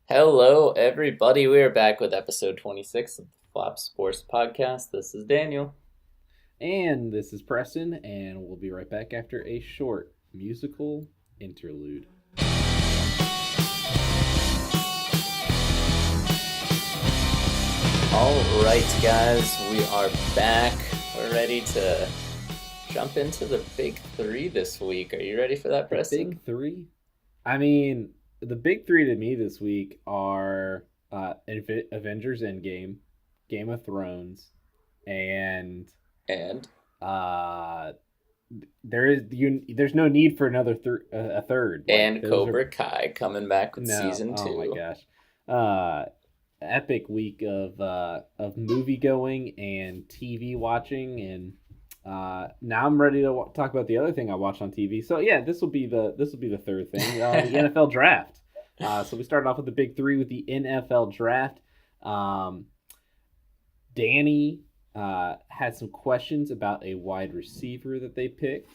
Hello, everybody. We are back with episode 26 of the Flop Sports Podcast. This is Daniel. And this is Preston, and we'll be right back after a short musical interlude. All right, guys, we are back. We're ready to jump into the big three this week. Are you ready for that, The Preston? big three? I mean, the big three to me this week are Avengers Endgame, Game of Thrones, and And uh, there's no need for a third. Like and those are Cobra Kai coming back with no. season Oh my two. gosh. Uh, Epic week of movie going and TV watching, and now I'm ready to talk about the other thing I watched on TV. So yeah, this will be the third thing, the NFL draft. So we started off with the big three with the NFL draft. Um, Danny had some questions about a wide receiver that they picked.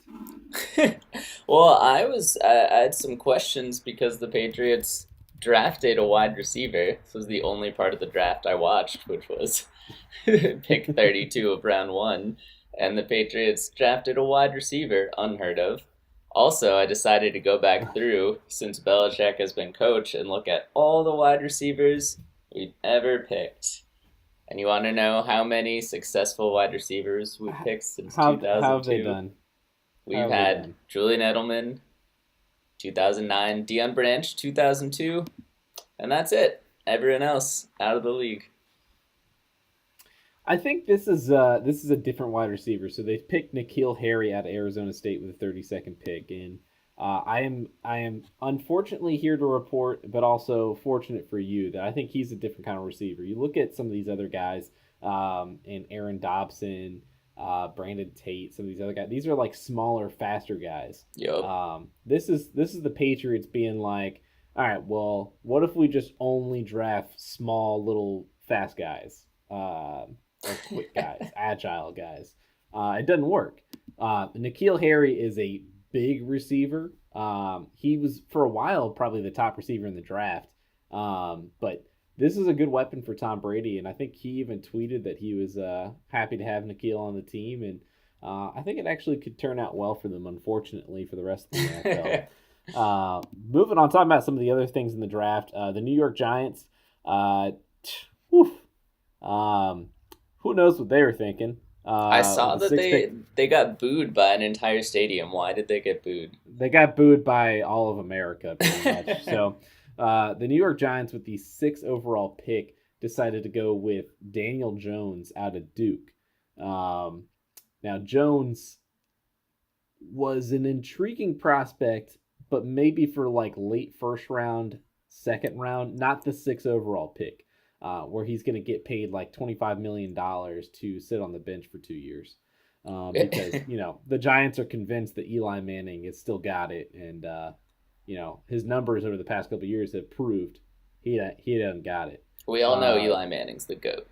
Well, I had some questions because the Patriots drafted a wide receiver. This was the only part of the draft I watched, which was pick 32 of round one, and the Patriots drafted a wide receiver, unheard of. Also, I decided to go back through since Belichick has been coach and look at all the wide receivers we've ever picked. And you want to know how many successful wide receivers we've picked since How have they 2002? done? How We've have they had done? Julian Edelman, 2009, Deion Branch, 2002, and that's it. Everyone else out of the league. I think this is a different wide receiver. So they picked N'Keal Harry out of Arizona State with a 32nd pick, and I am unfortunately here to report, but also fortunate for you that I think he's a different kind of receiver. You look at some of these other guys, and Aaron Dobson, Brandon Tate, some of these other guys. These are like smaller, faster guys. Yup. This is the Patriots being like, all right, well, what if we just only draft small, little, fast guys? Or quick guys, agile guys. It doesn't work. N'Keal Harry is a big receiver. He was for a while probably the top receiver in the draft. But this is a good weapon for Tom Brady, and I think he even tweeted that he was happy to have N'Keal on the team, and I think it actually could turn out well for them. Unfortunately, for the rest of the NFL. Moving on, talking about some of the other things in the draft, the New York Giants. Uh, whew, um, who knows what they were thinking? I With saw the that sixth pick, they got booed by an entire stadium. Why did they get booed? they got booed by all of America, pretty much. So, the New York Giants, with the sixth overall pick, decided to go with Daniel Jones out of Duke. Um, Now, Jones was an intriguing prospect, but maybe for like late first round, second round, not the sixth overall pick, where he's going to get paid like $25 million to sit on the bench for 2 years. Because the Giants are convinced that Eli Manning has still got it, and his numbers over the past couple of years have proved he doesn't got it. We all know Uh, Eli Manning's the GOAT.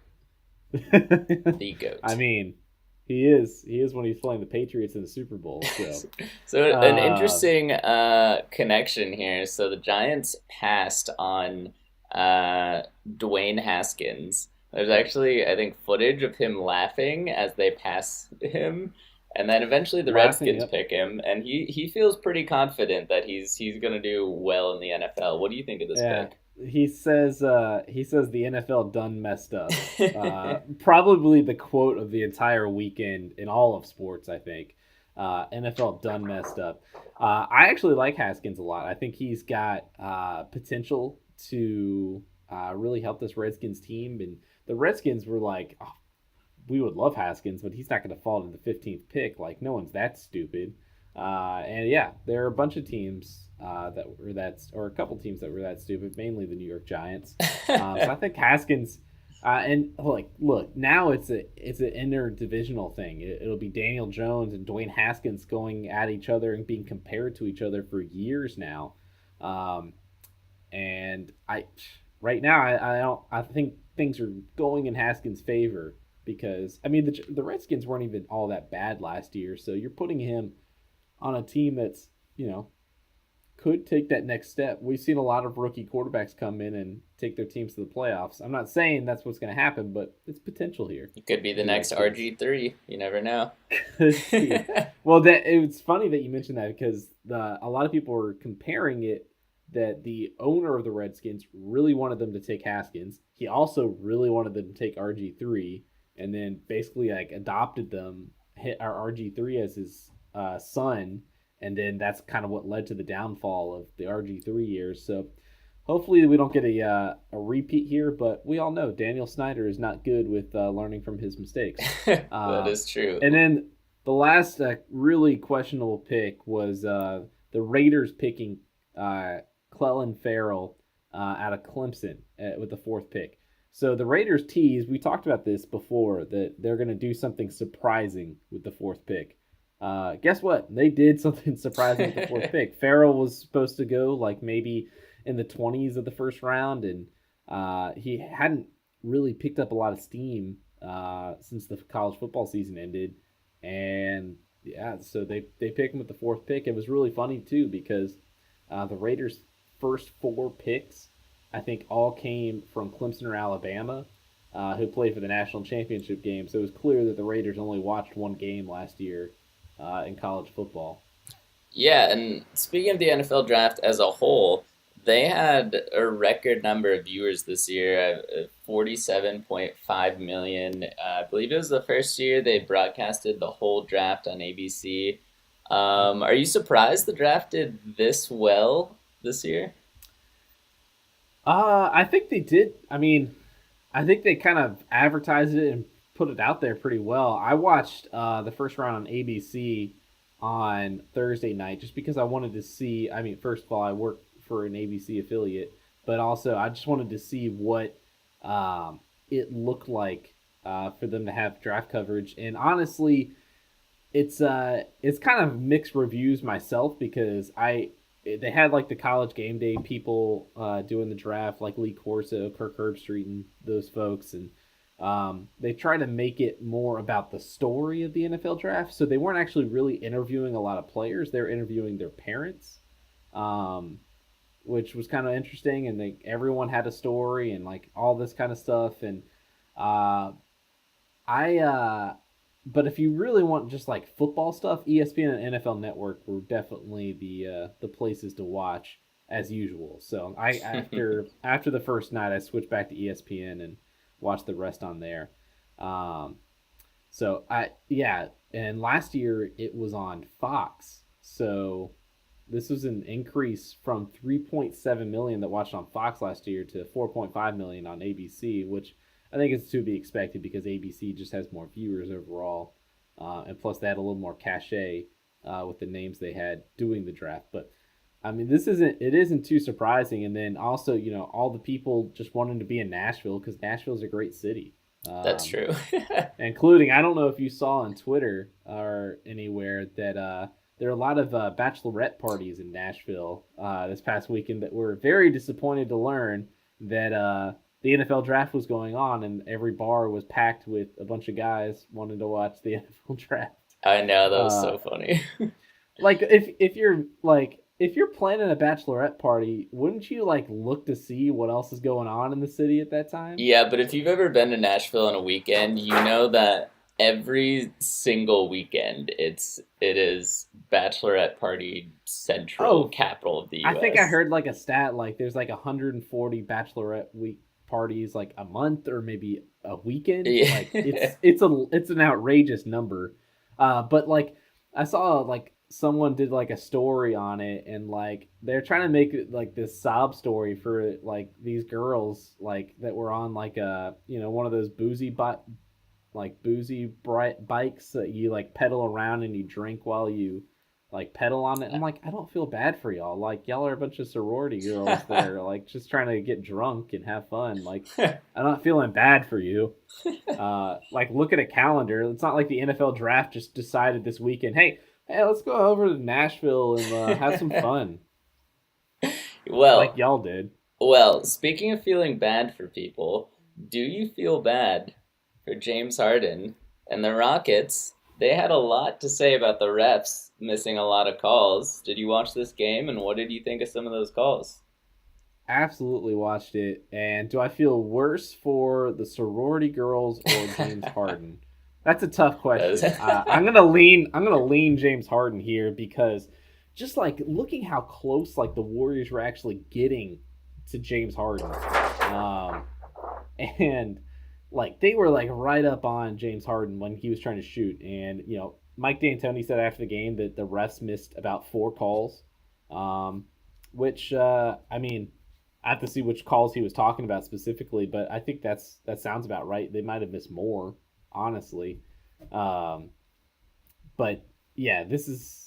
The I GOAT. mean, he is when he's playing the Patriots in the Super Bowl. So So an uh, interesting connection here. So the Giants passed on Dwayne Haskins. There's actually, I think, footage of him laughing as they pass him, and then eventually the laughing Redskins up. pick him, and he feels pretty confident that he's gonna do well in the NFL. What do you think of this Yeah, pick? he says the NFL done messed up. Probably the quote of the entire weekend in all of sports. I think NFL done messed up. I actually like Haskins a lot. I think he's got potential to really help this Redskins team. And the Redskins were like, oh, we would love Haskins, but he's not going to fall to the 15th pick. Like, no one's that stupid. And yeah, there are a bunch of teams that were or a couple teams that were that stupid, mainly the New York Giants. So I think Haskins, and like, look, now it's an interdivisional thing. It'll be Daniel Jones and Dwayne Haskins going at each other and being compared to each other for years now. Um, and right now, I don't, I think things are going in Haskins' favor because I mean the Redskins weren't even all that bad last year, so you're putting him on a team that's could take that next step. We've seen a lot of rookie quarterbacks come in and take their teams to the playoffs. I'm not saying that's what's going to happen, but it's potential here. It could be the For the next Redskins. RG3. You never know. Could be. Well, that it's funny that you mentioned that because a lot of people were comparing it that the owner of the Redskins really wanted them to take Haskins. He also really wanted them to take RG3, and then basically like adopted them, hit our RG3 as his son, and then that's kind of what led to the downfall of the RG3 years. So hopefully we don't get a repeat here, but we all know Daniel Snyder is not good with learning from his mistakes. That is true. And then the last really questionable pick was the Raiders picking Clelin Ferrell out of Clemson with the fourth pick. So the Raiders teased, we talked about this before, that they're going to do something surprising with the fourth pick. Guess what? They did something surprising with the fourth pick. Ferrell was supposed to go like maybe in the 20s of the first round, and he hadn't really picked up a lot of steam since the college football season ended. And yeah, so they picked him with the fourth pick. It was really funny too because the Raiders' first four picks, I think, all came from Clemson or Alabama, who played for the national championship game. So it was clear that the Raiders only watched one game last year in college football. Yeah, and speaking of the NFL draft as a whole, they had a record number of viewers this year, 47.5 million. I believe it was the first year they broadcasted the whole draft on ABC. Are you surprised the draft did this well this year? I think they did. I mean, I think they kind of advertised it and put it out there pretty well. I watched the first round on ABC on Thursday night just because I wanted to see. I mean, first of all, I work for an ABC affiliate, but also I just wanted to see what it looked like for them to have draft coverage. And honestly, it's kind of mixed reviews myself because they had like the college game day people doing the draft, like Lee Corso, Kirk Herbstreit, and those folks, and they try to make it more about the story of the NFL draft. So they weren't actually really interviewing a lot of players; they're interviewing their parents, which was kind of interesting. And everyone had a story and like all this kind of stuff. And uh, I but if you really want just like football stuff, ESPN and NFL Network were definitely the places to watch as usual. So I after the first night, I switched back to ESPN and watched the rest on there. Um, so and last year it was on Fox. So this was an increase from 3.7 million that watched on Fox last year to 4.5 million on ABC, which I think is to be expected because ABC just has more viewers overall, and plus they had a little more cachet with the names they had doing the draft. But I mean, it isn't too surprising. And then also, all the people just wanting to be in Nashville because Nashville's a great city. That's true. Including, I don't know if you saw on Twitter or anywhere that there are a lot of bachelorette parties in Nashville this past weekend that were very disappointed to learn that the NFL draft was going on and every bar was packed with a bunch of guys wanting to watch the NFL draft. I know, that was so funny. Like if you're planning a bachelorette party, wouldn't you like look to see what else is going on in the city at that time? Yeah, but if you've ever been to Nashville on a weekend, you know that every single weekend it is bachelorette party central, capital of the US. I think I heard like a stat like there's like 140 bachelorette week parties like a month or maybe a weekend. Yeah. Like it's an outrageous number. But like I saw like someone did like a story on it and like they're trying to make it like this sob story for like these girls like that were on like one of those boozy bright bikes that you like pedal around and you drink while you like pedal on it. I'm like, I don't feel bad for y'all. Like y'all are a bunch of sorority girls that are like just trying to get drunk and have fun. Like I'm not feeling bad for you. Like look at a calendar. It's not like the NFL draft just decided this weekend, hey, let's go over to Nashville and have some fun. Well, like y'all did. Well, speaking of feeling bad for people, do you feel bad for James Harden and the Rockets they had a lot to say about the refs missing a lot of calls. Did you watch this game, and what did you think of some of those calls? Absolutely watched it. And do I feel worse for the sorority girls or James Harden? That's a tough That question. was- I'm gonna lean. I'm gonna lean James Harden here because just like looking how close like the Warriors were actually getting to James Harden, um, and like they were like right up on James Harden when he was trying to shoot. And Mike D'Antoni said after the game that the refs missed about 4 calls, um, which I mean I have to see which calls he was talking about specifically, but I think that sounds about right. They might have missed more, honestly. Um, but yeah, this is.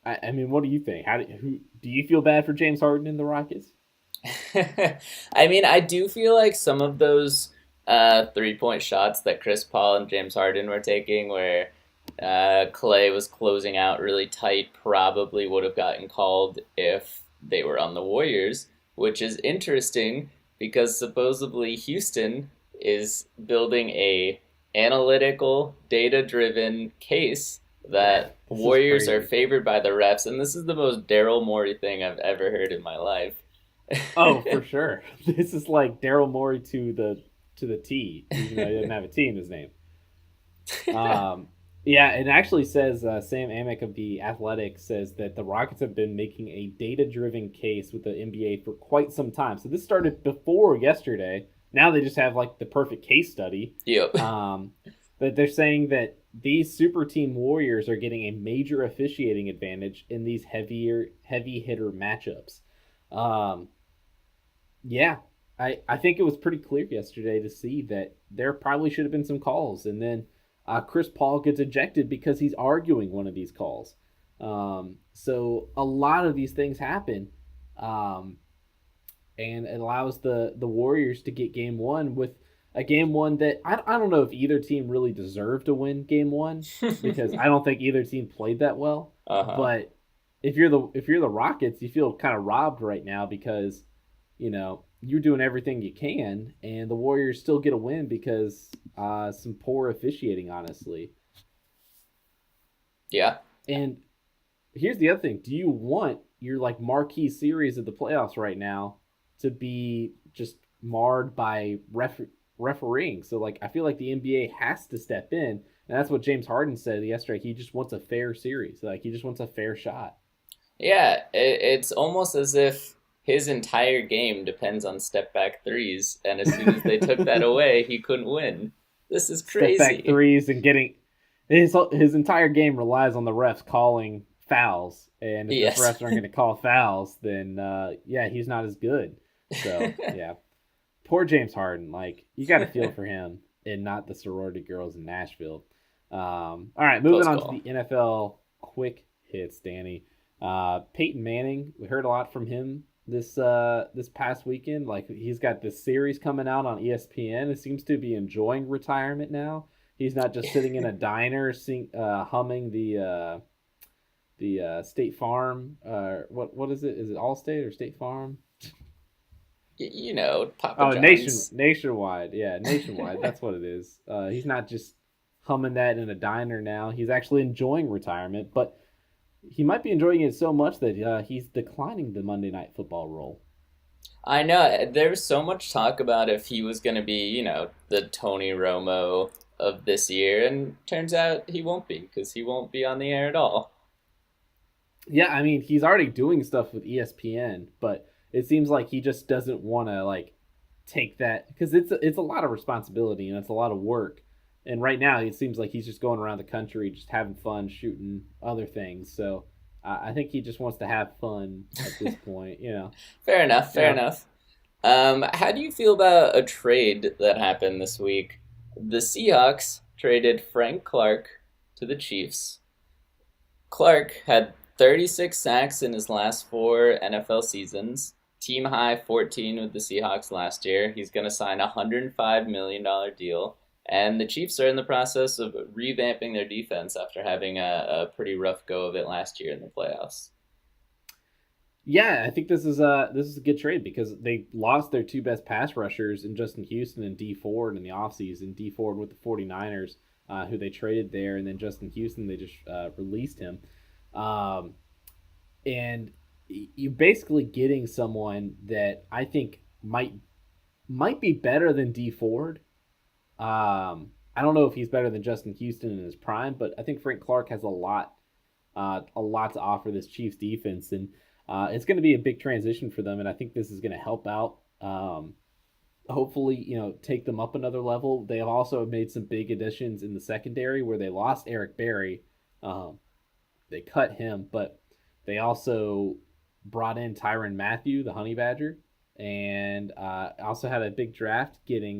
I mean, what do you think? Who do you feel bad for James Harden and the Rockets? I mean, I do feel like some of those 3-point shots that Chris Paul and James Harden were taking, where Clay was closing out really tight, probably would have gotten called if they were on the Warriors, which is interesting because supposedly Houston is building a analytical, data-driven case Yeah, that this is Warriors are crazy. favored by the refs, and this is the most Daryl Morey thing I've ever heard in my life. Oh, for sure. This is like Daryl Morey to the T, even though he didn't have a T in his name. Um, yeah, it actually says Sam Amick of the Athletic says that the Rockets have been making a data-driven case with the NBA for quite some time. So this started before yesterday. Now they just have like the perfect case study. Yep. Um, but they're saying that these super team Warriors are getting a major officiating advantage in these heavy hitter matchups. Um, yeah, I think it was pretty clear yesterday to see that there probably should have been some calls, and then Chris Paul gets ejected because he's arguing one of these calls. So a lot of these things happen, um, and it allows the Warriors to get game one with a game one that I don't know if either team really deserved to win game one because I don't think either team played that well. Uh-huh. But if you're the Rockets, you feel kind of robbed right now because you're doing everything you can, and the Warriors still get a win because some poor officiating, honestly. Yeah. And here's the other thing: do you want your like marquee series of the playoffs right now to be just marred by refereeing? So like, I feel like the NBA has to step in, and that's what James Harden said yesterday. He just wants a fair series. Like he just wants a fair shot. Yeah, it's almost as if his entire game depends on step back threes, and as soon as they took that away, he couldn't win. This is Step back crazy. threes and getting his entire game relies on the refs calling fouls, and if the Yes. refs aren't going to call fouls, then yeah, he's not as good. So yeah, poor James Harden. Like you got to feel for him and not the sorority girls in Nashville. All right, moving Close on to the call. NFL quick hits, Danny. Peyton Manning, we heard a lot from him this past weekend. Like he's got this series coming out on ESPN. It seems to be enjoying retirement now. He's not just sitting in a diner humming the State Farm. What is it? Is it Allstate or State Farm? Papa Oh, John's. nationwide. Yeah, nationwide. That's what it is. He's not just humming that in a diner now. He's actually enjoying retirement, but he might be enjoying it so much that he's declining the Monday Night Football role. I know there was so much talk about if he was going to be, the Tony Romo of this year, and turns out he won't be because he won't be on the air at all. Yeah, I mean, he's already doing stuff with ESPN, but it seems like he just doesn't want to like take that because it's a lot of responsibility and it's a lot of work. And right now, it seems like he's just going around the country, just having fun, shooting other things. So I think he just wants to have fun at this point. Fair enough. Fair Yeah. enough. How do you feel about a trade that happened this week? The Seahawks traded Frank Clark to the Chiefs. Clark had 36 sacks in his last 4 NFL seasons, team high 14 with the Seahawks last year. He's going to sign a $105 million deal. And the Chiefs are in the process of revamping their defense after having a pretty rough go of it last year in the playoffs. Yeah, I think this is a good trade because they lost their two best pass rushers in Justin Houston and D Ford in the offseason. D Ford with the 49ers. who they traded there, and then Justin Houston, they just released him. Um, and you're basically getting someone that I think might be better than D Ford. I don't know if he's better than Justin Houston in his prime, but I think Frank Clark has a lot to offer this Chiefs defense, and it's going to be a big transition for them. And I think this is going to help out. Hopefully, take them up another level. They have also made some big additions in the secondary where they lost Eric Berry. They cut him, but they also brought in Tyrann Mathieu, the Honey Badger, and also had a big draft getting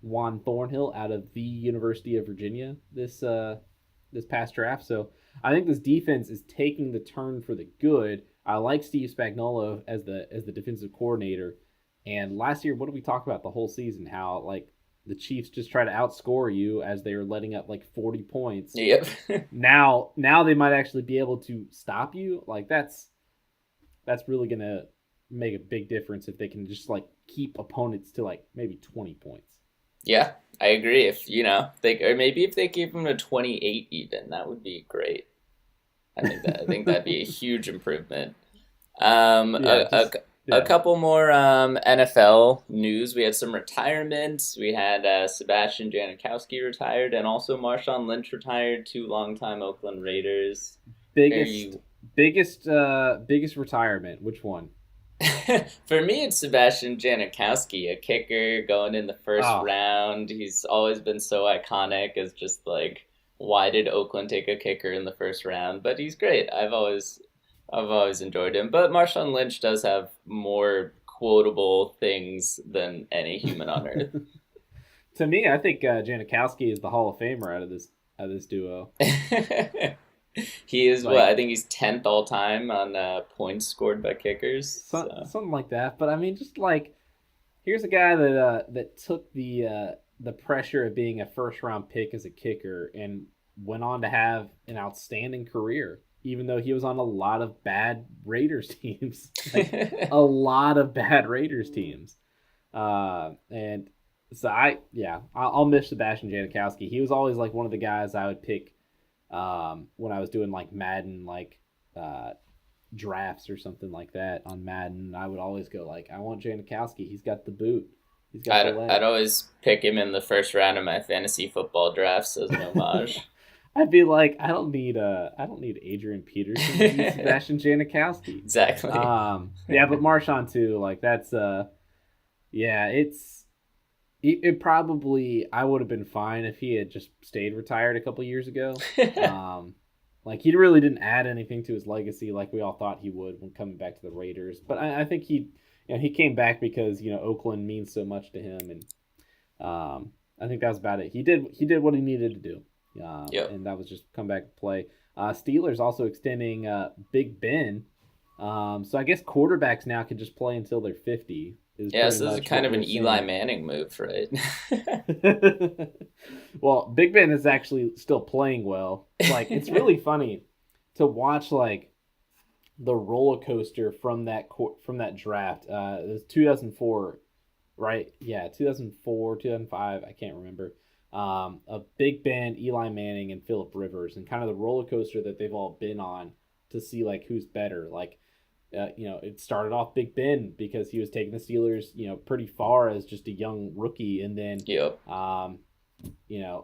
Juan Thornhill out of the University of Virginia this past draft. So I think this defense is taking the turn for the good. I like Steve Spagnuolo as the defensive coordinator. And last year, what did we talk about the whole season? How like the Chiefs just try to outscore you as they were letting up like 40 points. Yep. now they might actually be able to stop you. Like that's really gonna make a big difference if they can just like keep opponents to like maybe 20 points. Yeah, I agree. If or maybe if they keep them to 28 even, that would be great. I think that'd be a huge improvement. A couple more NFL news. We had some retirements. We had Sebastian Janikowski retired, and also Marshawn Lynch retired, 2 longtime Oakland Raiders. Biggest retirement. Which one? For me, it's Sebastian Janikowski, a kicker going in the first round. He's always been so iconic as just like, why did Oakland take a kicker in the first round? But he's great. I've always enjoyed him. But Marshawn Lynch does have more quotable things than any human on earth. To me, I think Janikowski is the Hall of Famer out of this duo. He is I think he's 10th all time on points scored by kickers. Something like that. But I mean, just like, here's a guy that took the pressure of being a first round pick as a kicker and went on to have an outstanding career, even though he was on a lot of bad Raiders teams, a lot of bad Raiders teams. And so I'll miss Sebastian Janikowski. He was always like one of the guys I would pick when I was doing like Madden, like drafts or something like that on Madden. I would always go like, I want Janikowski. He's got the boot. He's got the leg. I'd always pick him in the first round of my fantasy football drafts as an homage. I'd be like, I don't need Adrian Peterson to be Sebastian Janikowski. Exactly. But Marshawn too. Like that's it probably, I would have been fine if he had just stayed retired a couple years ago. Like he really didn't add anything to his legacy like we all thought he would when coming back to the Raiders. But I think he came back because Oakland means so much to him, and I think that was about it. He did what he needed to do. And that was just come back and play. Steelers also extending Big Ben. So I guess quarterbacks now can just play until they're 50. So this is kind of an Eli Manning move, right? Well, Big Ben is actually still playing well. Like, it's really funny to watch like the roller coaster from that draft. It was 2004, right? Yeah, 2004, 2005. I can't remember. Of Big Ben, Eli Manning, and Phillip Rivers, and kind of the roller coaster that they've all been on to see like who's better. Like, it started off Big Ben because he was taking the Steelers, pretty far as just a young rookie, and then,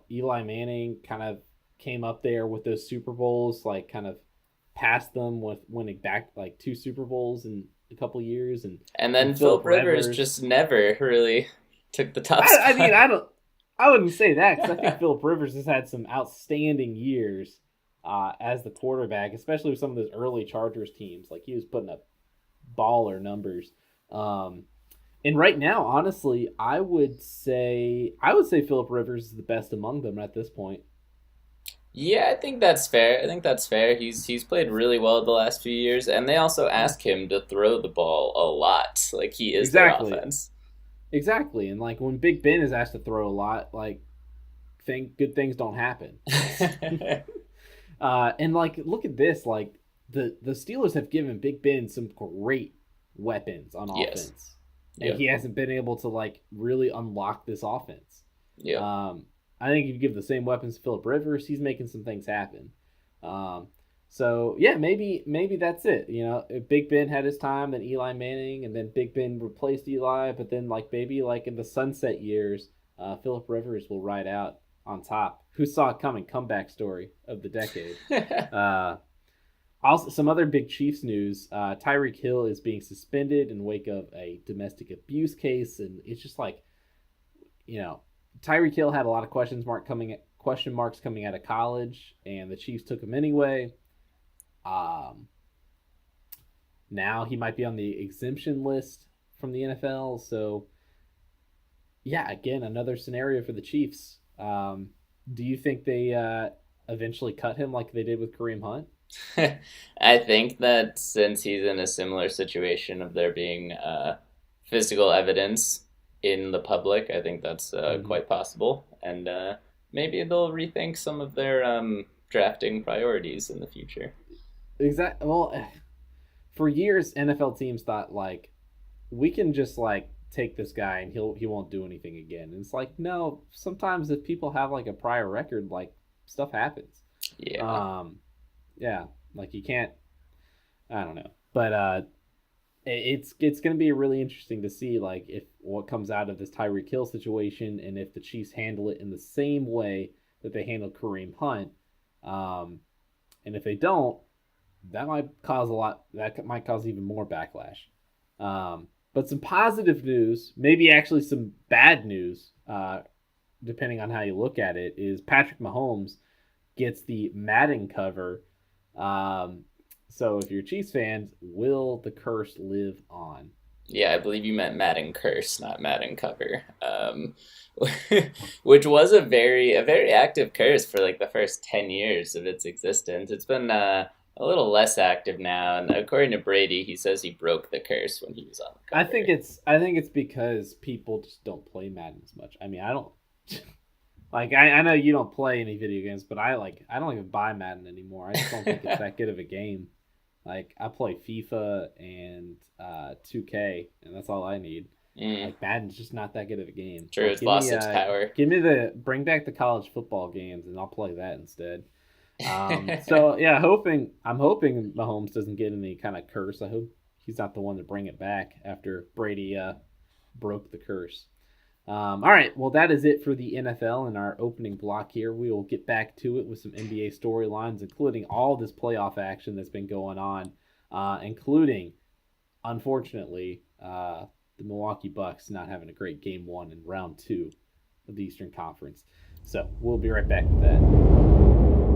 Eli Manning kind of came up there with those Super Bowls, like kind of passed them with winning back like 2 Super Bowls in a couple years, and then Phillip Rivers just never really took the top spot. I mean, I wouldn't say that, because I think Phillip Rivers has had some outstanding years as the quarterback, especially with some of those early Chargers teams. Like, he was putting up baller numbers. And right now, honestly, I would say Phillip Rivers is the best among them at this point. Yeah, I think that's fair. He's played really well the last few years, and they also ask him to throw the ball a lot. Like, he is their offense. Exactly, and like when Big Ben is asked to throw a lot, like good things don't happen. And like, look at this, like the Steelers have given Big Ben some great weapons on offense, and he hasn't been able to like really unlock this offense. I think if you give the same weapons to Philip Rivers, he's making some things happen. Um, so yeah, maybe that's it. You know, if Big Ben had his time, then Eli Manning, and then Big Ben replaced Eli, but then like maybe like in the sunset years, Philip Rivers will ride out on top. Who saw it coming? Comeback story of the decade. Uh, Also, some other big Chiefs news: Tyreek Hill is being suspended in wake of a domestic abuse case, and it's just like, you know, Tyreek Hill had a lot of question marks coming out of college, and the Chiefs took him anyway. Um, Now he might be on the exemption list from the NFL. So yeah, again, another scenario for the Chiefs. Do you think they eventually cut him like they did with Kareem Hunt? I think that since he's in a similar situation of there being physical evidence in the public, I think that's Mm-hmm. quite possible. And maybe they'll rethink some of their drafting priorities in the future. Exactly. Well, for years, NFL teams thought like we can just like take this guy and he won't do anything again. And it's like no, sometimes if people have like a prior record, like stuff happens. Yeah. Um, yeah, like you can't. I don't know, but it's going to be really interesting to see like if what comes out of this Tyreek Hill situation and if the Chiefs handle it in the same way that they handled Kareem Hunt. Um, and if they don't, that might cause a lot. That might cause even more backlash. But some positive news, maybe actually some bad news, depending on how you look at it, is Patrick Mahomes gets the Madden cover. Um, so if you're Chiefs fans, will the curse live on? Yeah, I believe you meant Madden Curse, not Madden Cover. Which was a very active curse for like the first 10 years of its existence. It's been a little less active now, and according to Brady, he says he broke the curse when he was on the cover. I think it's because people just don't play Madden as much. I mean, I don't like I know you don't play any video games, but I don't even buy Madden anymore. I just don't think it's that good of a game. Like I play FIFA and 2K, and that's all I need. Mm, Like Madden's just not that good of a game. true, Like it's lost its power. give me the bring back the college football games, and I'll play that instead. So yeah, I'm hoping Mahomes doesn't get any kind of curse. I hope he's not the one to bring it back after Brady broke the curse. All right, well that is it for the NFL in our opening block here. We will get back to it with some NBA storylines, including all this playoff action that's been going on, including unfortunately the Milwaukee Bucks not having a great game one in round two of the Eastern Conference. So we'll be right back with that.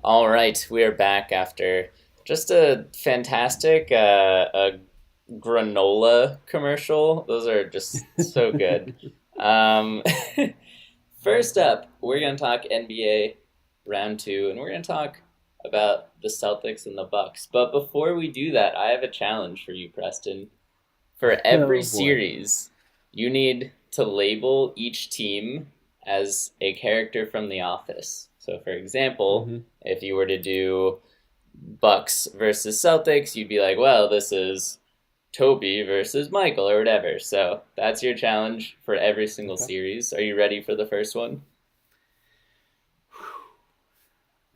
All right, we are back after just a fantastic granola commercial. Those are just so good. Um, First up, we're going to talk NBA round two, and we're going to talk about the Celtics and the Bucks. But before we do that, I have a challenge for you, Preston. For every Oh boy. series, you need to label each team as a character from The Office. So, for example, Mm-hmm. if you were to do Bucks versus Celtics, you'd be like, well, this is Toby versus Michael or whatever. So that's your challenge for every single Okay. series. Are you ready for the first one?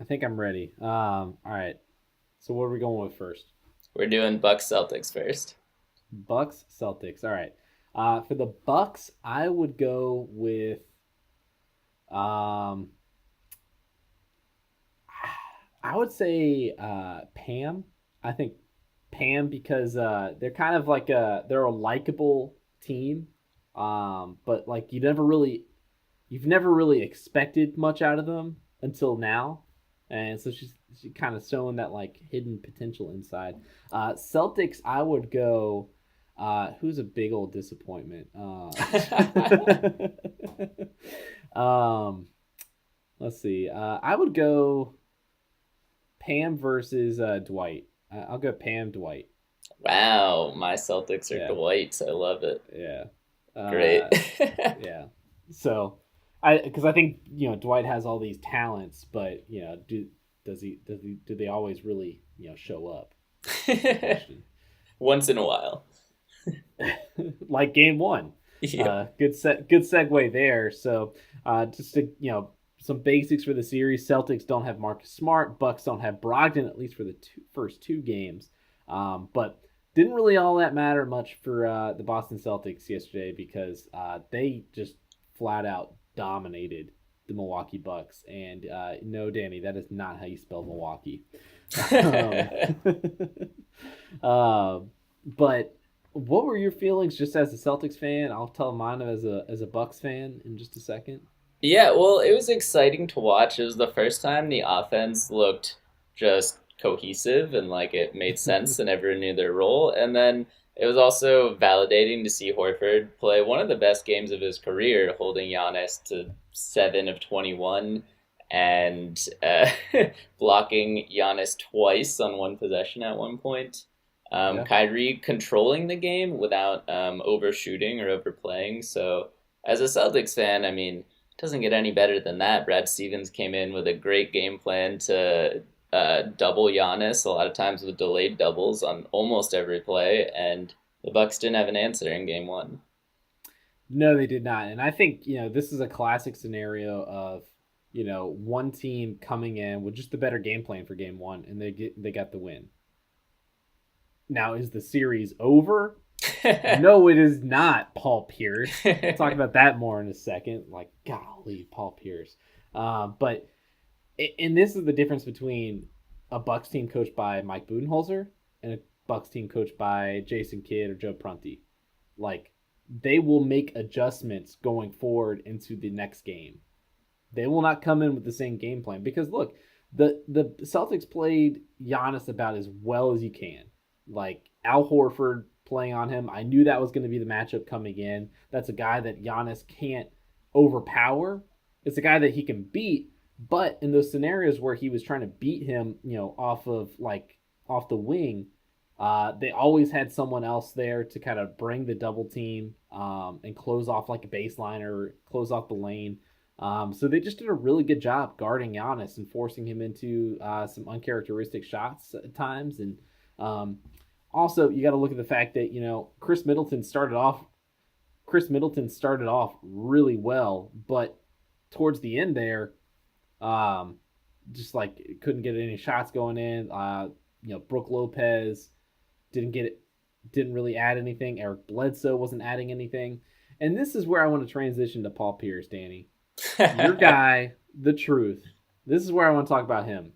I think I'm ready. All right. So what are we going with first? We're doing Bucks Celtics first. Bucks, Celtics. All right. For the Bucks, I would go with um, I would say Pam. I think Pam because they're kind of like they're a likable team, but like you've never really expected much out of them until now, and so she kind of showing that like hidden potential inside. Celtics, I would go. Who's a big old disappointment? Um, let's see. I would go Pam versus Dwight. I'll go Pam Dwight. Wow, my Celtics are Yeah, Dwight. I love it. yeah, Great. yeah. So, I because I think Dwight has all these talents, but do they always really show up? Is the question. Once in a while. like game one. Yep. Good segue there. So just to some basics for the series. Celtics don't have Marcus Smart. Bucks don't have Brogdon, at least for the first two games. But didn't really all that matter much for the Boston Celtics yesterday because they just flat out dominated the Milwaukee Bucks. And no, Danny, that is not how you spell Milwaukee. um, but what were your feelings just as a Celtics fan? I'll tell mine as a Bucks fan in just a second. Yeah, well, it was exciting to watch. It was the first time the offense looked just cohesive and like it made sense and everyone knew their role. And then it was also validating to see Horford play one of the best games of his career, holding Giannis to 7 of 21 and blocking Giannis twice on one possession at one point. Yeah. Kyrie controlling the game without overshooting or overplaying. So, as a Celtics fan, I mean, it doesn't get any better than that. Brad Stevens came in with a great game plan to double Giannis, a lot of times with delayed doubles on almost every play, and the Bucks didn't have an answer in game one. No, they did not. And I think, this is a classic scenario of, one team coming in with just the better game plan for game one and they got the win. Now, is the series over? No, it is not, Paul Pierce. We'll talk about that more in a second. Like, golly, Paul Pierce. But and this is the difference between a Bucks team coached by Mike Budenholzer and a Bucks team coached by Jason Kidd or Joe Prunty. Like, they will make adjustments going forward into the next game. They will not come in with the same game plan because look, the Celtics played Giannis about as well as you can. Like Al Horford playing on him, I knew that was going to be the matchup coming in. That's a guy that Giannis can't overpower. It's a guy that he can beat, but in those scenarios where he was trying to beat him, off the wing, they always had someone else there to kind of bring the double team and close off like a baseline or close off the lane. So they just did a really good job guarding Giannis and forcing him into some uncharacteristic shots at times. And also, you got to look at the fact that Chris Middleton started off really well, but towards the end there, just like couldn't get any shots going in. Brooke Lopez didn't really add anything. Eric Bledsoe wasn't adding anything. And this is where I want to transition to Paul Pierce, Danny. Your guy, the truth. This is where I want to talk about him.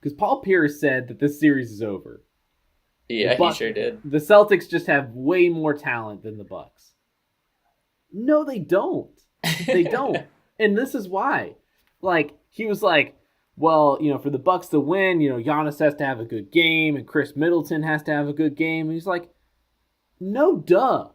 Because Paul Pierce said that this series is over. Yeah, he sure did. The Celtics just have way more talent than the Bucks. No, they don't. They don't. And this is why. Like, he was like, well, for the Bucks to win, Giannis has to have a good game and Chris Middleton has to have a good game. And he's like, no, duh.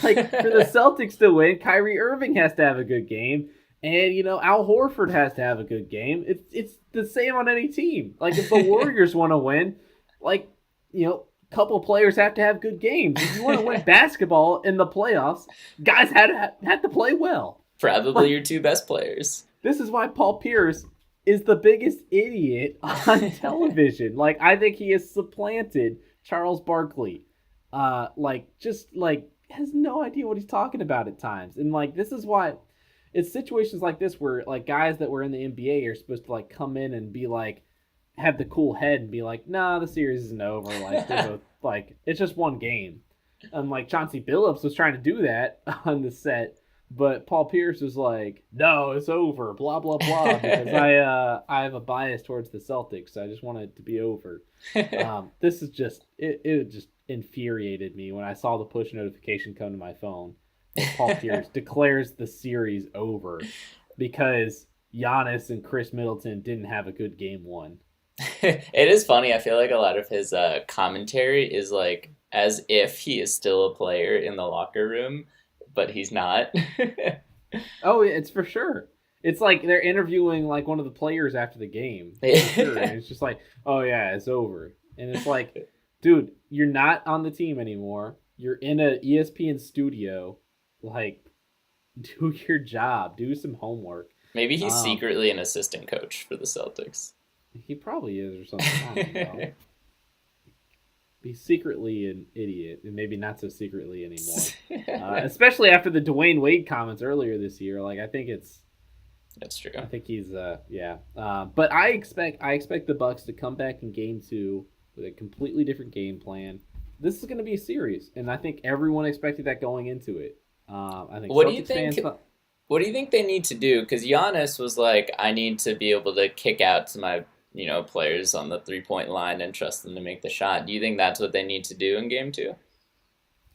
Like, for the Celtics to win, Kyrie Irving has to have a good game. And, Al Horford has to have a good game. It's the same on any team. Like, if the Warriors want to win, like, couple players have to have good games. If you want to win basketball in the playoffs, guys had to play well. Probably your two best players. This is why Paul Pierce is the biggest idiot on television. Like, I think he has supplanted Charles Barkley. Has no idea what he's talking about at times. And, this is why it's situations like this where, guys that were in the NBA are supposed to, come in and be, have the cool head and be like, nah, the series isn't over. They're both, it's just one game. And, Chauncey Billups was trying to do that on the set. But Paul Pierce was like, no, it's over, blah, blah, blah, because I have a bias towards the Celtics, so I just want it to be over. This is just, it just infuriated me when I saw the push notification come to my phone. Paul Pierce declares the series over because Giannis and Chris Middleton didn't have a good game one. It is funny. I feel like a lot of his commentary is as if he is still a player in the locker room, but he's not. Oh, it's for sure. It's like they're interviewing one of the players after the game. For sure. And it's just like, oh yeah, it's over. And it's like, dude, you're not on the team anymore. You're in a ESPN studio. Do your job. Do some homework. Maybe he's secretly an assistant coach for the Celtics. He probably is or something. I don't know. be secretly an idiot, and maybe not so secretly anymore. Especially after the Dwayne Wade comments earlier this year. Like That's true. I think he's yeah. But I expect the Bucks to come back in game two with a completely different game plan. This is going to be a series, and I think everyone expected that going into it. I think What do you Celtics think? fans. What do you think they need to do? Because Giannis was like, I need to be able to kick out to my players on the 3 point line and trust them to make the shot. Do you think that's what they need to do in game two?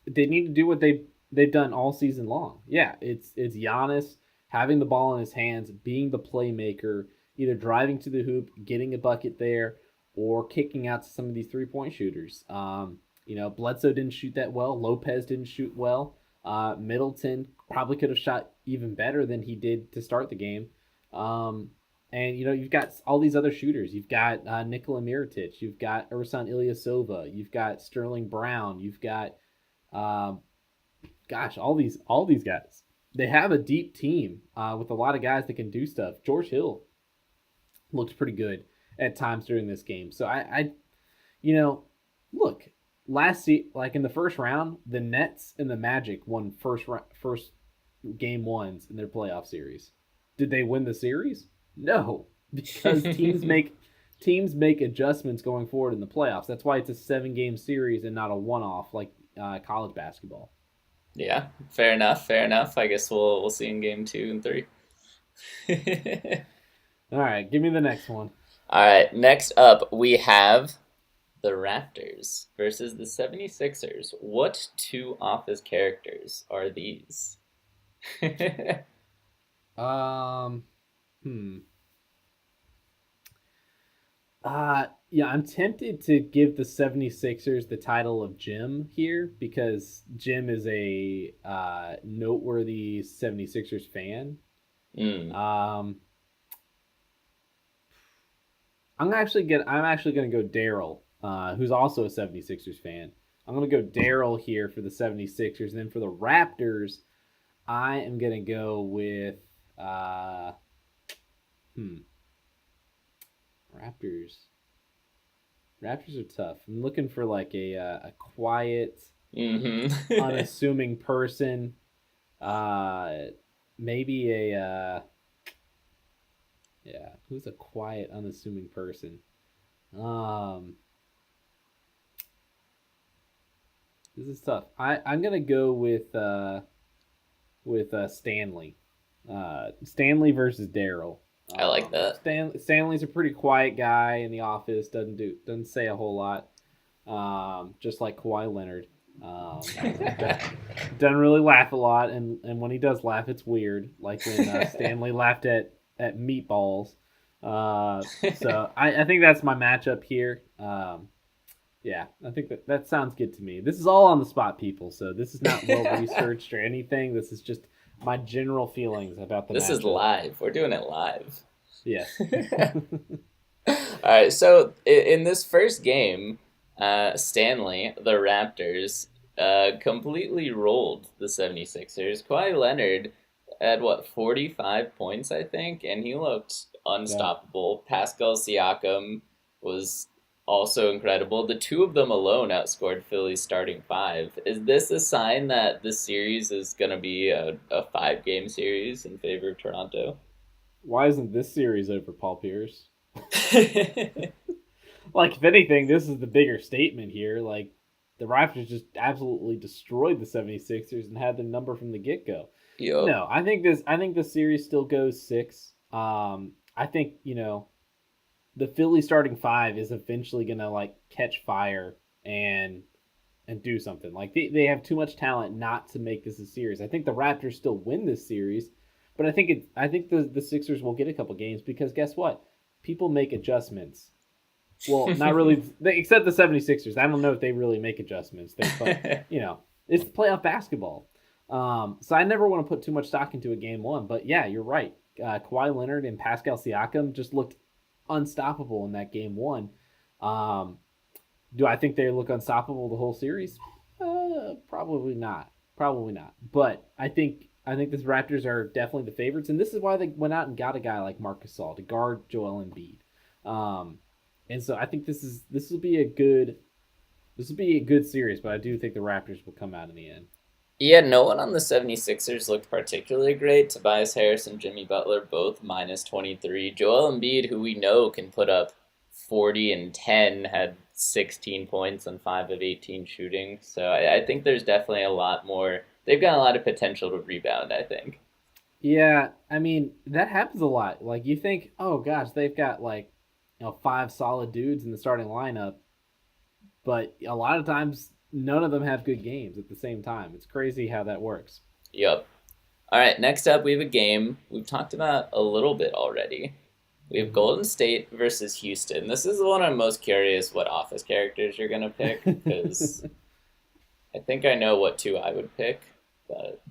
They need to do what they've done all season long. Yeah, it's Giannis having the ball in his hands, being the playmaker, either driving to the hoop, getting a bucket there, or kicking out to some of these 3 point shooters. Bledsoe didn't shoot that well. Lopez didn't shoot well. Middleton probably could have shot even better than he did to start the game. And you've got all these other shooters. You've got Nikola Mirotic. You've got Ersan Ilyasova. You've got Sterling Brown. You've got um, all these guys. They have a deep team with a lot of guys that can do stuff. George Hill looked pretty good at times during this game. So you know, look, like in the first round, the Nets and the Magic won first game ones in their playoff series. Did they win the series? No, because teams make adjustments going forward in the playoffs. That's why it's a 7 game series and not a one off like college basketball. Yeah, fair enough. Fair enough. I guess we'll see in game two and three. All right, give me the next one. All right, next up we have the Raptors versus the 76ers. What two office characters are these? Um, hmm. Yeah, I'm tempted to give the 76ers the title of Jim here because Jim is a noteworthy 76ers fan. Mm. Um, I'm actually gonna go Daryl, who's also a 76ers fan. I'm gonna go Daryl here for the 76ers. And then for the Raptors, I am gonna go with uh hmm Raptors. Raptors are tough. I'm looking for like a quiet, Mm-hmm. unassuming person. Uh, maybe a yeah. Who's a quiet, unassuming person? Um, this is tough. I'm gonna go with Stanley. Stanley versus Daryl. I like that. Stanley's a pretty quiet guy in the office. Doesn't say a whole lot. Just like Kawhi Leonard. Doesn't really laugh a lot, and when he does laugh, it's weird. Like when Stanley laughed at meatballs. So I think that's my matchup here. Yeah, I think that sounds good to me. This is all on the spot, people. So this is not well researched or anything. This is just my general feelings about the This is matchup. live. We're doing it live. Yes. All right, so in this first game, Stanley, the Raptors, completely rolled the 76ers. Kawhi Leonard had, 45 points, I think, and he looked Yeah. unstoppable. Pascal Siakam was also incredible. The two of them alone outscored Philly's starting five. Is this a sign that this series is going to be a 5 game series in favor of Toronto? Why isn't this series over, Paul Pierce? Like, if anything, this is the bigger statement here. Like, the Raptors just absolutely destroyed the 76ers and had their number from the get go. Yup. No, I think the series still goes 6. I think, the Philly starting five is eventually gonna like catch fire and do something. Like they have too much talent not to make this a series. I think the Raptors still win this series, but I think the Sixers will get a couple games because guess what? People make adjustments. Well, not really except the 76ers. I don't know if they really make adjustments. But it's playoff basketball. So I never want to put too much stock into a game one. But yeah, you're right. Kawhi Leonard and Pascal Siakam just looked unstoppable in that game one. Um, do I think they look unstoppable the whole series? Probably not. Probably not. But I think this Raptors are definitely the favorites, and this is why they went out and got a guy like Marc Gasol to guard Joel Embiid. And so I think this will be a good This would be a good series, but I do think the Raptors will come out in the end. Yeah, no one on the 76ers looked particularly great. Tobias Harris and Jimmy Butler both minus 23. Joel Embiid, who we know can put up 40 and 10, had 16 points on 5 of 18 shooting. So I think there's definitely a lot more. They've got a lot of potential to rebound, I think. Yeah, I mean that happens a lot. Like you think, oh gosh, they've got like five solid dudes in the starting lineup, but a lot of times none of them have good games at the same time. It's crazy how that works. Yep. All right, next up, we have a game we've talked about a little bit already. We have Golden State versus Houston. This is the one I'm most curious what office characters you're going to pick, because I think I know what two I would pick, but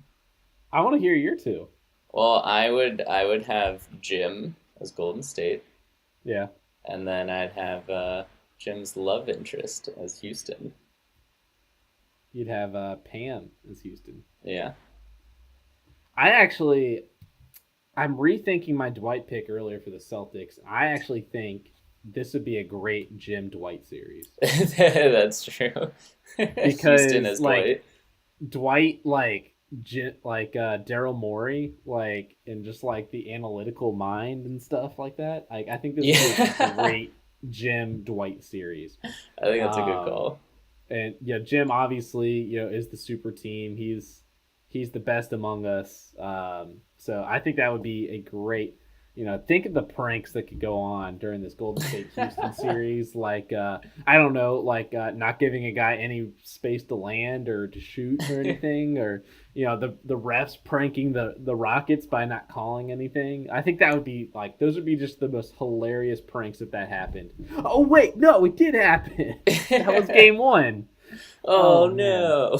I want to hear your two. well, I would have Jim as Golden State, Yeah, and then I'd have Jim's love interest as Houston. you'd have Pam as Houston. Yeah. I actually, I'm rethinking my Dwight pick earlier for the Celtics. I actually think this would be a great Jim Dwight series That's true. Houston because as Dwight. Dwight Daryl Morey and just like the analytical mind and stuff like that. I think this would be a Yeah. great Jim Dwight series. I think that's a good Um, call. and yeah, Jim obviously is the super team. He's the best among us. So I think that would be a great. Think of the pranks that could go on during this Golden State Houston series. Like I don't know, not giving a guy any space to land or to shoot or anything, or the refs pranking the Rockets by not calling anything. I think that would be like those would be just the most hilarious pranks if that happened. Oh wait, no, it did happen. That was game one. Oh Oh man. no.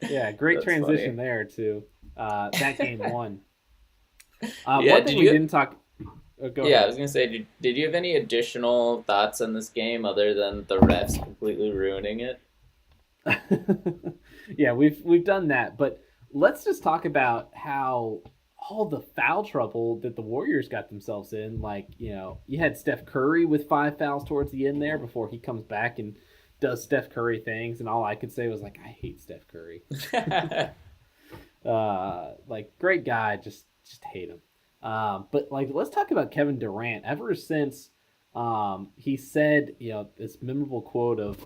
Yeah, great That's transition funny. there to that game one. Yeah, One thing did we you didn't talk. Go yeah, I ahead. was gonna say, did you have any additional thoughts on this game other than the refs completely ruining it? Yeah, we've done that, but let's just talk about how all the foul trouble that the Warriors got themselves in. Like, you had Steph Curry with 5 fouls towards the end there before he comes back and does Steph Curry things, and all I could say was like, I hate Steph Curry. Great guy, just hate him. But like, let's talk about Kevin Durant. Ever since he said, this memorable quote of,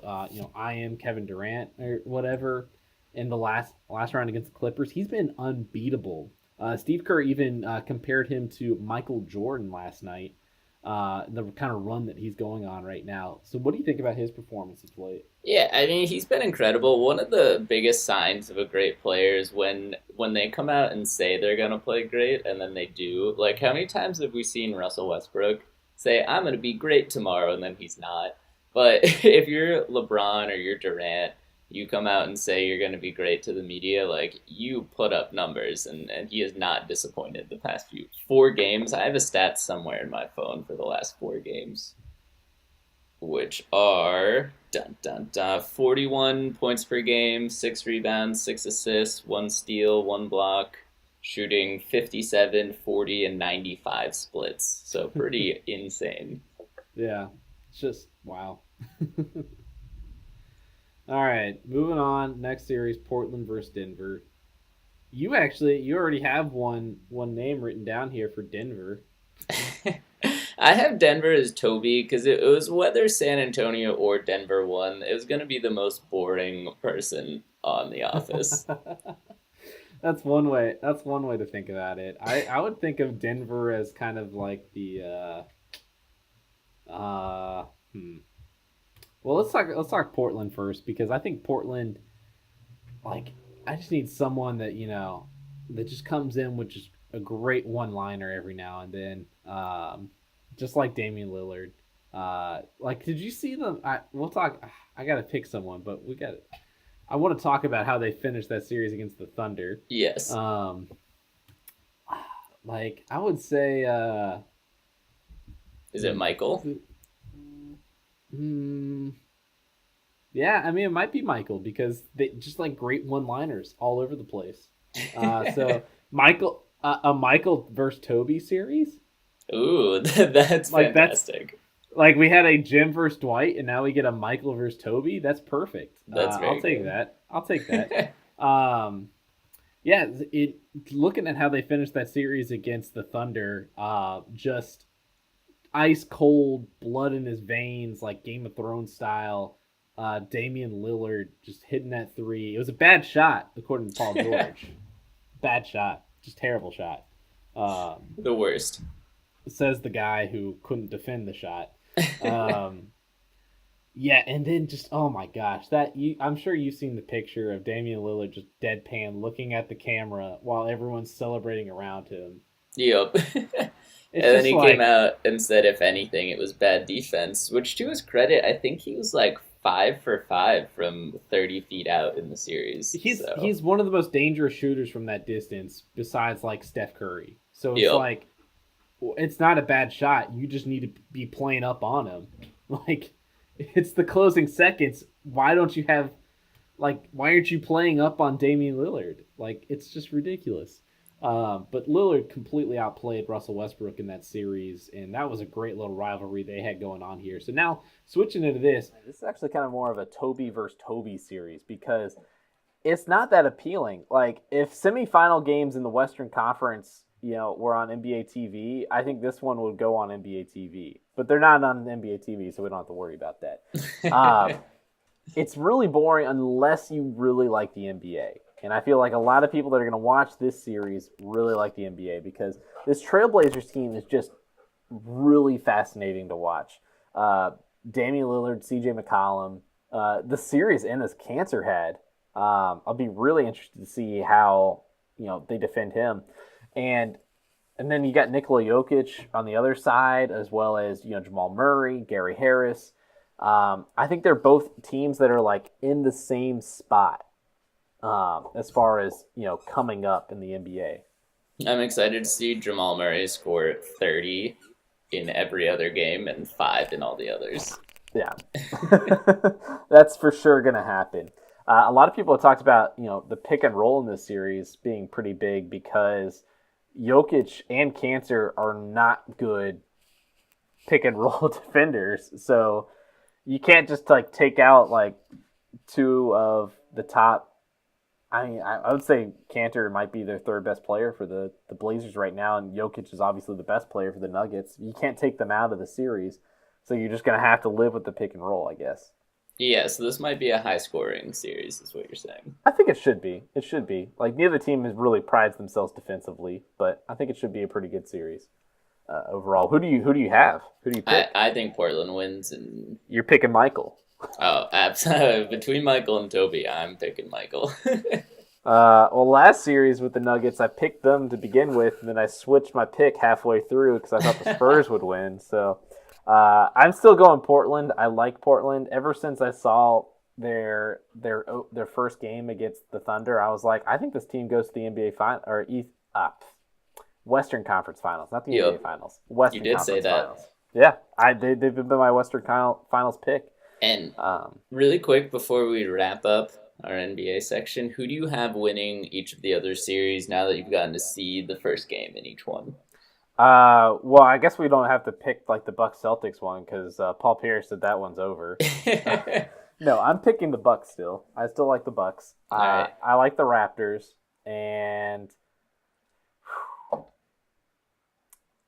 I am Kevin Durant or whatever in the last round against the Clippers, he's been unbeatable. Steve Kerr even compared him to Michael Jordan last night. The kind of run that he's going on right now. So, what do you think about his performance of late? Yeah, I mean he's been incredible. One of the biggest signs of a great player is when they come out and say they're gonna play great and then they do. Like how many times have we seen Russell Westbrook say, I'm gonna be great tomorrow and then he's not? But if you're LeBron or you're Durant, you come out and say you're gonna be great to the media, like you put up numbers and he has not disappointed the past few 4 games. I have a stat somewhere in my phone for the last 4 games, which are dun dun dun 41 points per game, 6 rebounds, 6 assists, 1 steal, 1 block, shooting 57, 40, and 95 splits. So pretty insane. Yeah, it's just wow. All right, moving on. Next series, Portland versus Denver. You already have one name written down here for Denver. I have Denver as Toby because it was whether San Antonio or Denver won. It was going to be the most boring person on The Office. That's one way. That's one way to think about it. I would think of Denver as kind of like the uh uh hmm. Well, let's talk Portland first because I think Portland, like, I just need someone that that just comes in with just a great one liner every now and then, just like Damian Lillard. Like, did you see them? We'll talk. I gotta pick someone, but we got. I want to talk about how they finished that series against the Thunder. Yes. Um, like I would say, Is it Michael? hmm, yeah, I mean it might be Michael because they just like great one-liners all over the place. So Michael, a Michael versus Toby series, Ooh, that's like that's fantastic. Like we had a Jim versus Dwight, and now we get a Michael versus Toby. That's perfect. That's very I'll take good. that. I'll take that. Yeah, it looking at how they finished that series against the Thunder, just ice cold, blood in his veins, like Game of Thrones style. Damian Lillard just hitting that three. It was a bad shot, according to Paul George. Bad shot, just terrible shot. The worst. Says the guy who couldn't defend the shot. Yeah, and then just oh my gosh, I'm sure you've seen the picture of Damian Lillard just deadpan looking at the camera while everyone's celebrating around him. Yep. And then he came out and said, if anything, it was bad defense, which to his credit, I think he was like 5 for 5 from 30 feet out in the series. He's one of the most dangerous shooters from that distance, besides like Steph Curry. So it's like, it's not a bad shot. You just need to be playing up on him. Like, it's the closing seconds. Why don't you have, like, why aren't you playing up on Damian Lillard? Like, it's just ridiculous. But Lillard completely outplayed Russell Westbrook in that series, and that was a great little rivalry they had going on here. So now, switching into this is actually kind of more of a Toby versus Toby series because it's not that appealing. Like, if semifinal games in the Western Conference, were on NBA TV, I think this one would go on NBA TV. But they're not on NBA TV, so we don't have to worry about that. It's really boring unless you really like the NBA. And I feel like a lot of people that are going to watch this series really like the NBA because this Trailblazers team is just really fascinating to watch. Damian Lillard, CJ McCollum, the series Enes Kanter had. I'll be really interested to see how they defend him. And then you got Nikola Jokic on the other side, as well as Jamal Murray, Gary Harris. I think they're both teams that are like in the same spot. As far as coming up in the NBA. I'm excited to see Jamal Murray score 30 in every other game and 5 in all the others. Yeah, that's for sure going to happen. A lot of people have talked about the pick and roll in this series being pretty big because Jokic and Kanter are not good pick and roll defenders, so you can't just like take out like two of the top. I mean, I would say Kanter might be their third best player for the Blazers right now, and Jokic is obviously the best player for the Nuggets. You can't take them out of the series, so you're just going to have to live with the pick and roll, I guess. Yeah, so this might be a high-scoring series, is what you're saying. I think it should be. It should be. Like, neither team has really prides themselves defensively, but I think it should be a pretty good series overall. Who do you have? Who do you pick? I think Portland wins, and you're picking Michael. Oh, absolutely. Between Michael and Toby, I'm picking Michael. Well, last series with the Nuggets, I picked them to begin with, and then I switched my pick halfway through because I thought the Spurs would win. So I'm still going Portland. I like Portland. Ever since I saw their first game against the Thunder, I was like, I think this team goes to the NBA final or Western Conference Finals, not the NBA Finals. Western you did Conference say that. Finals. Yeah, they've been my Western Finals pick. And really quick before we wrap up our NBA section, who do you have winning each of the other series now that you've gotten to see the first game in each one? Well, I guess we don't have to pick like the Bucks Celtics one because Paul Pierce said that one's over. No, I'm picking the Bucks still. I still like the Bucks. Right. I like the Raptors, and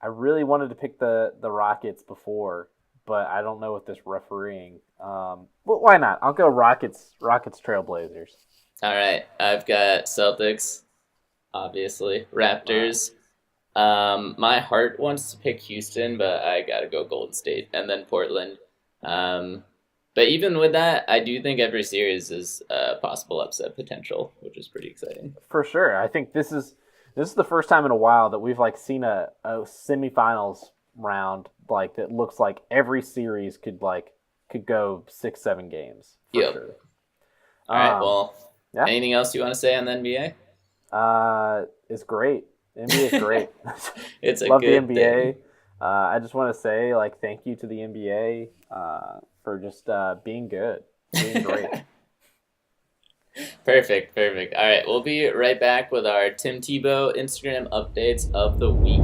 I really wanted to pick the Rockets before, but I don't know with this refereeing. Well, why not? I'll go Rockets Trailblazers. All right. I've got Celtics, obviously. Raptors. My heart wants to pick Houston, but I got to go Golden State. And then Portland. But even with that, I do think every series is possible upset potential, which is pretty exciting. For sure. I think this is the first time in a while that we've like seen a semifinals round like that looks like every series could go 6-7 games. For sure. All right. Well, anything else you want to say on the NBA? It's great. The NBA is great. It's a love good the NBA. thing. I just want to say thank you to the NBA for just being good, being great. Perfect. All right, we'll be right back with our Tim Tebow Instagram updates of the week.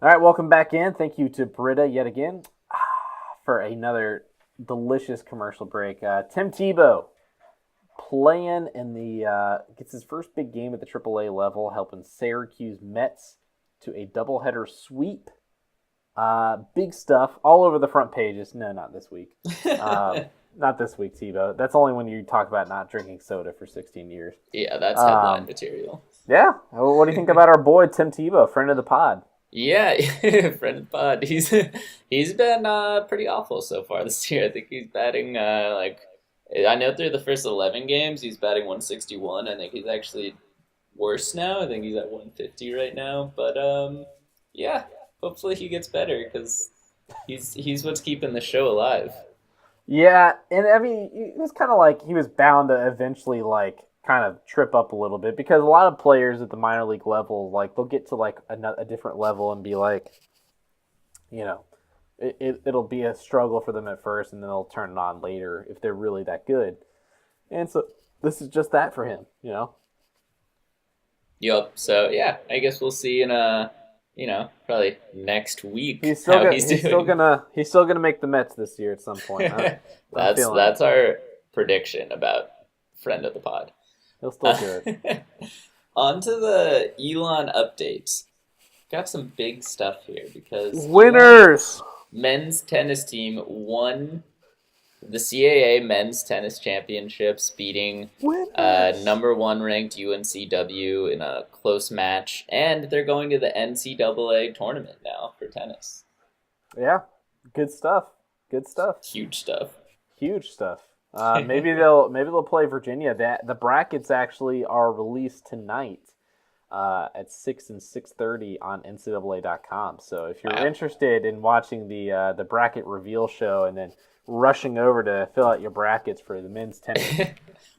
All right, welcome back in. Thank you to Britta yet again for another delicious commercial break. Tim Tebow playing in the gets his first big game at the AAA level, helping Syracuse Mets to a doubleheader sweep. Big stuff all over the front pages. No, not this week. Not this week, Tebow. That's only when you talk about not drinking soda for 16 years. Yeah, that's headline material. Yeah. Well, what do you think about our boy Tim Tebow, friend of the pod? Yeah, friend of the pod. He's been pretty awful so far this year. I think he's batting I know through the first 11 games he's batting 161. I think he's actually worse now. I think he's at 150 right now. But yeah, hopefully he gets better because he's what's keeping the show alive. Yeah, and I mean, it was kind of like he was bound to eventually kind of trip up a little bit because a lot of players at the minor league level, they'll get to a different level and be it'll be a struggle for them at first and then they'll turn it on later if they're really that good. And so this is just that for him, Yup. So yeah, I guess we'll see in probably next week he's still gonna make the Mets this year at some point. That's our prediction about friend of the pod. He'll still do it. On to the Elon updates. Got some big stuff here because winners. Men's tennis team won the CAA Men's Tennis Championships, beating number 1 ranked UNCW in a close match, and they're going to the NCAA tournament now for tennis. Yeah, good stuff. Good stuff. Huge stuff. Huge stuff. Maybe they'll play Virginia. The brackets actually are released tonight at 6 and 6:30 on NCAA.com. So if you're interested in watching the bracket reveal show and then rushing over to fill out your brackets for the men's tennis,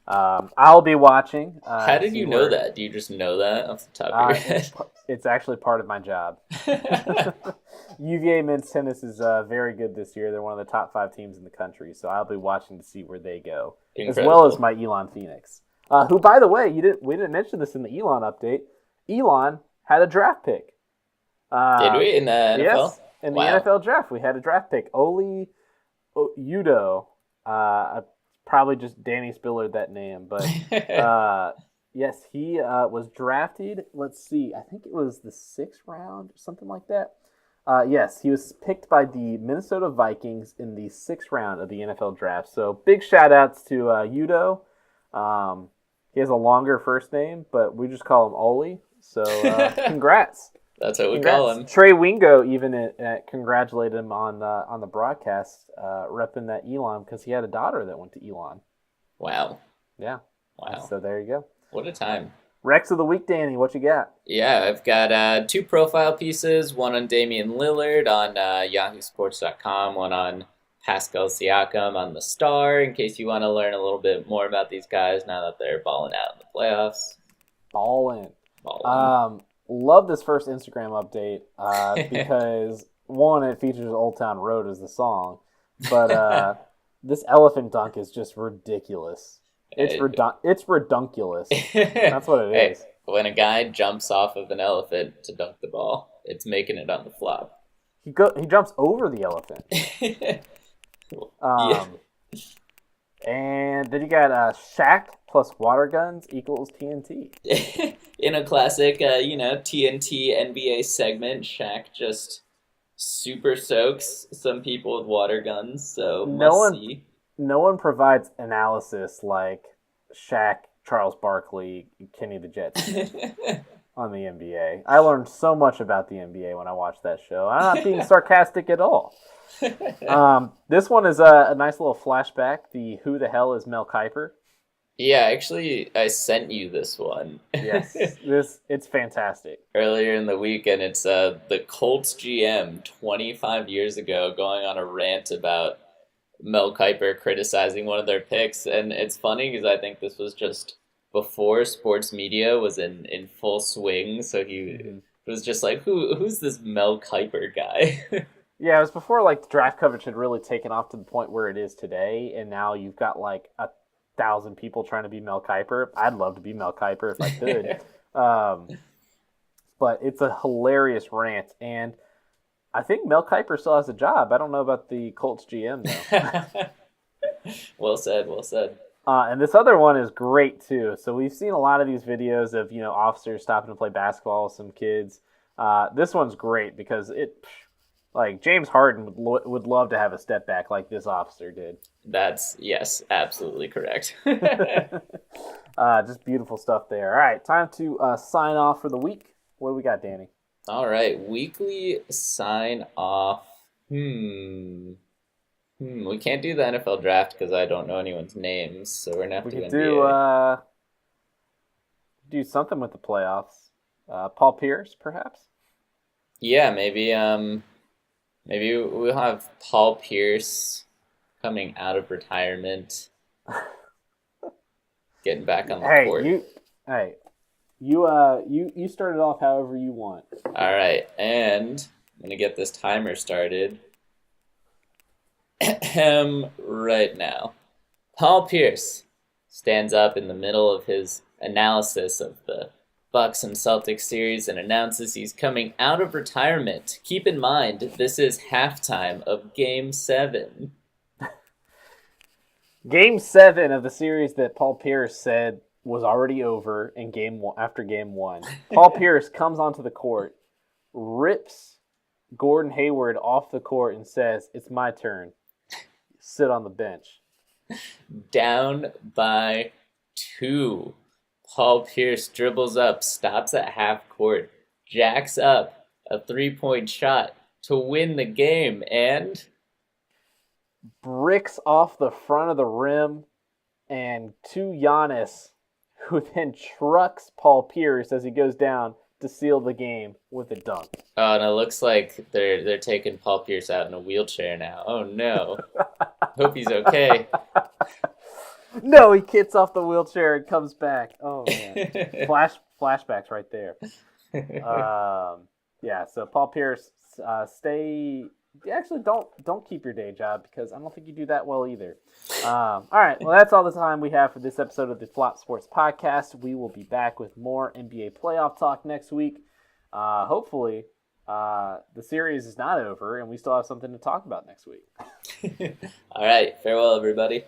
I'll be watching. How did you know that? Do you just know that off the top of your head? It's actually part of my job. UVA men's tennis is very good this year. They're one of the top 5 teams in the country, so I'll be watching to see where they go, as well as my Elon Phoenix, who, by the way, we didn't mention this in the Elon update. Elon had a draft pick. Did we in the NFL? Yes, in the NFL draft, we had a draft pick. Oli Udo. Probably just Danny Spiller that name, but yes, he was drafted. Let's see, I think it was the 6th round, something like that. Yes, he was picked by the Minnesota Vikings in the 6th round of the NFL draft. So big shout outs to Udo. He has a longer first name, but we just call him Oli. So congrats. That's what we call him. Trey Wingo even congratulated him on the broadcast, repping that Elon because he had a daughter that went to Elon. Wow. Yeah. Wow. So there you go. What a time. Rex of the week, Danny. What you got? Yeah, I've got 2 profile pieces. One on Damian Lillard on YahooSports.com. One on Pascal Siakam on the Star. In case you want to learn a little bit more about these guys now that they're balling out in the playoffs. Ballin'. Love this first Instagram update because, one, it features Old Town Road as the song, but this elephant dunk is just ridiculous. It's redunculous. That's what it is. When a guy jumps off of an elephant to dunk the ball, it's making it on the flop. He jumps over the elephant. Yeah. And then you got Shaq plus water guns equals TNT. In a classic, TNT NBA segment, Shaq just super soaks some people with water guns. So no one provides analysis like Shaq, Charles Barkley, Kenny the Jet on the NBA. I learned so much about the NBA when I watched that show. I'm not being sarcastic at all. This one is a nice little flashback. The Who the Hell is Mel Kiper? Yeah, actually, I sent you this one. Yes, it's fantastic. Earlier in the week, and it's the Colts GM 25 years ago going on a rant about Mel Kiper criticizing one of their picks. And it's funny because I think this was just before sports media was in full swing. So he was just like, who's this Mel Kiper guy? Yeah, it was before the draft coverage had really taken off to the point where it is today. And now you've got 1,000 people trying to be Mel Kiper. I'd love to be Mel Kiper if I could. But it's a hilarious rant. And I think Mel Kiper still has a job. I don't know about the Colts GM though. Well said. Well said. And this other one is great too. So we've seen a lot of these videos of officers stopping to play basketball with some kids. This one's great because like James Harden would love to have a step back like this officer did. That's yes, absolutely correct. Just beautiful stuff there. All right, time to sign off for the week. What do we got, Danny? All right, weekly sign off. We can't do the NFL draft because I don't know anyone's names, so we're gonna have to We could NBA. do something with the playoffs. Paul Pierce, perhaps. Yeah, maybe we'll have Paul Pierce coming out of retirement, getting back on the court. You started off however you want. All right, and I'm gonna get this timer started. Right now. Paul Pierce stands up in the middle of his analysis of the Bucks and Celtics series and announces he's coming out of retirement. Keep in mind, this is halftime of Game 7. Game 7 of the series that Paul Pierce said was already over in after Game 1. Paul Pierce comes onto the court, rips Gordon Hayward off the court, and says, "It's my turn. Sit on the bench." Down by 2. Paul Pierce dribbles up, stops at half court, jacks up a 3-point shot to win the game, and bricks off the front of the rim and to Giannis, who then trucks Paul Pierce as he goes down to seal the game with a dunk. Oh, and it looks like they're taking Paul Pierce out in a wheelchair now. Oh no. Hope he's okay. No, he kicks off the wheelchair and comes back. Oh man. Flashbacks right there. Yeah, so Paul Pierce, don't keep your day job because I don't think you do that well either. All right, well, that's all the time we have for this episode of the Flop Sports Podcast. We will be back with more NBA playoff talk next week. Hopefully, the series is not over and we still have something to talk about next week. All right, farewell, everybody.